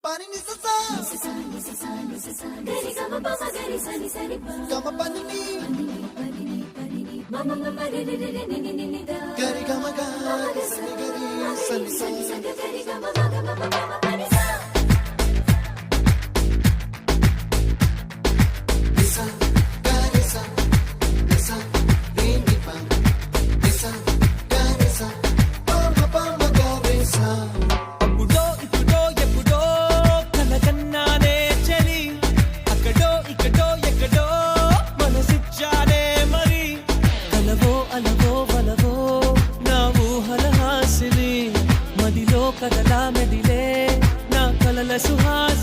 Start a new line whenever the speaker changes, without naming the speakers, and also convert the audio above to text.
pani ni sa gari ga ma pa ma gari sa ni ga ma pani ni ma ma ma re re re ni da gari ga ma ga sa ni gari ga ma ma pani sa
కదలా మెదిలే నా కలల సుహాస్